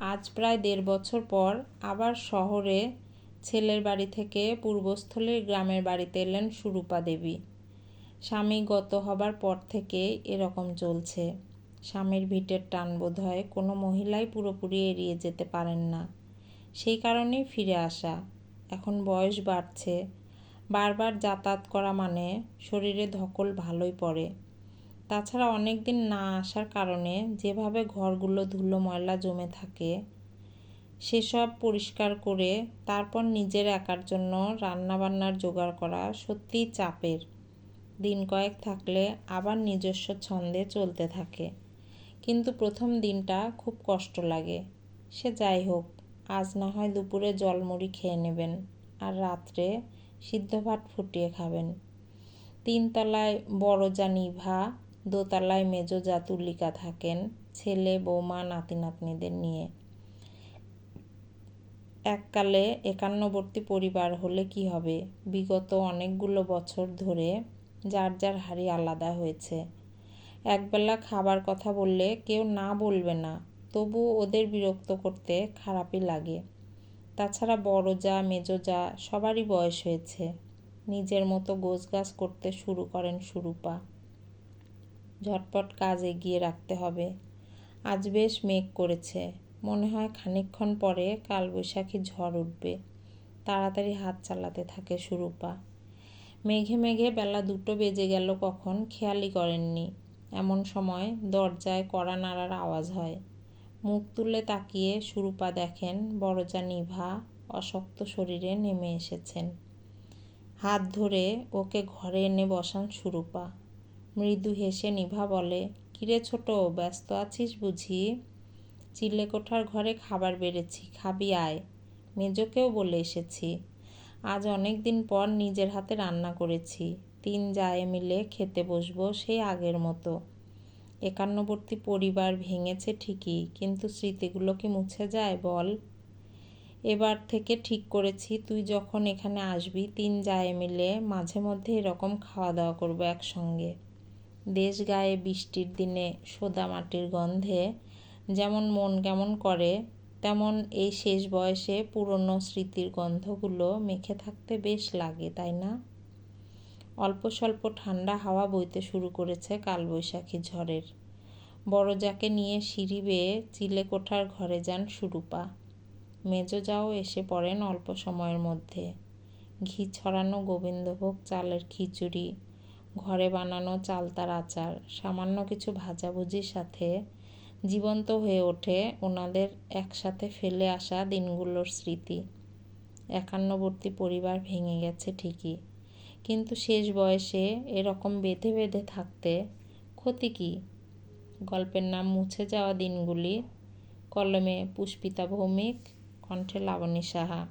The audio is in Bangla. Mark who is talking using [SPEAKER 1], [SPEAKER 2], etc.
[SPEAKER 1] আজ প্রায় ১.৫ বছর পর আবার শহরে ছেলের বাড়ি থেকে পূর্বস্থলীর গ্রামের বাড়িতে এলেন সুরূপা দেবী। স্বামী গত হবার পর থেকে এরকম চলছে। স্বামীর ভিটের টান বোধহয় কোনো মহিলাই পুরোপুরি এড়িয়ে যেতে পারেন না। সেই কারণেই ফিরে আসা। এখন বয়স বাড়ছে, বারবার যাতায়াত করা মানে শরীরে ধকল ভালোই পড়ে। তাছাড়া অনেক দিন না আসার কারণে যেভাবে ঘরগুলো ধুলো ময়লা জমে থাকে, সেসব পরিষ্কার করে তারপর নিজের একার জন্য রান্নাবান্নার জোগাড় করা সত্যিই চাপের। দিন কয়েক থাকলে আবার নিজস্ব ছন্দে চলতে থাকে, কিন্তু প্রথম দিনটা খুব কষ্ট লাগে। সে যাই হোক, আজ না হয় দুপুরে জলমুড়ি খেয়ে নেবেন, আর রাত্রে সিদ্ধ ভাত ফুটিয়ে খাবেন। ৩ তলায় বড় যা নিভা, দোতলায় মেজো যা তুলিকা থাকেন ছেলে বৌমা নাতি নাতনিদের নিয়ে। এককালে একান্নবর্তী পরিবার হলে কি হবে, বিগত অনেকগুলো বছর ধরে যার যার হাড়ি আলাদা হয়েছে। একবেলা খাবার কথা বললে কেউ না বলবে না, তবু ওদের বিরক্ত করতে খারাপই লাগে। তাছাড়া বড় যা মেজো যা সবারই বয়স হয়েছে। নিজের মতো গোছগাছ করতে শুরু করেন সুরূপা। ঝটপট কাজ এগিয়ে রাখতে হবে। আজ বেশ মেঘ করেছে, মনে হয় খানিকক্ষণ পরে কালবৈশাখী ঝড় উঠবে। তাড়াতাড়ি হাত চালাতে থাকে সুরূপা। মেঘে মেঘে বেলা 2টো বেজে গেল কখন খেয়ালই করেননি। এমন সময় দরজায় কড়া নাড়ার আওয়াজ হয়। মুখ তুলে তাকিয়ে সুরূপা দেখেন বড়জা নিভা অশক্ত শরীরে নেমে এসেছেন। হাত ধরে ওকে ঘরে এনে বসান সুরূপা। মৃদু হেসে নিভা বলে, কিরে ছোট, ব্যস্ত আছিস বুঝি? চিলেকোঠার ঘরে খাবার বেড়েছি, খাবি আয়। মেজোকেও বলে এসেছি। আজ অনেক দিন পর নিজের হাতে রান্না করেছি। 3 জায়ে মিলে খেতে বসবো সেই আগের মতো। একান্নবর্তী পরিবার ভেঙেছে ঠিকই, কিন্তু স্মৃতিগুলো কি মুছে যায় বল? এবার থেকে ঠিক করেছি, তুই যখন এখানে আসবি 3 জায়ে মিলে মাঝে মধ্যে এরকম খাওয়া দাওয়া করবো একসঙ্গে। দেশ গায়ে বৃষ্টির দিনে সোদা মাটির গন্ধে যেমন মন কেমন করে, তেমন এই শেষ বয়সে পুরনো স্মৃতির গন্ধগুলো মেখে থাকতে বেশ লাগে, তাই না? অল্প স্বল্প ঠান্ডা হাওয়া বইতে শুরু করেছে কালবৈশাখী ঝড়ের। বড়জাকে নিয়ে সিঁড়ি বেয়ে চিলেকোঠার ঘরে যান সুরূপা। মেজো যাও এসে পড়েন অল্প সময়ের মধ্যে। ঘি ছড়ানো গোবিন্দভোগ চালের খিচুড়ি, ঘরে বানানো চালতার আচার, সামান্য কিছু ভাজাভুজির সাথে জীবন্ত হয়ে ওঠে ওনাদের একসাথে ফেলে আসা দিনগুলোর স্মৃতি। একান্নবর্তী পরিবার ভেঙে গেছে ঠিকই, কিন্তু শেষ বয়সে এরকম বেঁধে বেঁধে থাকতে ক্ষতি কী? গল্পের নাম মুছে যাওয়া দিনগুলি। কলমে পুষ্পিতা ভৌমিক, কণ্ঠে লাবণী সাহা।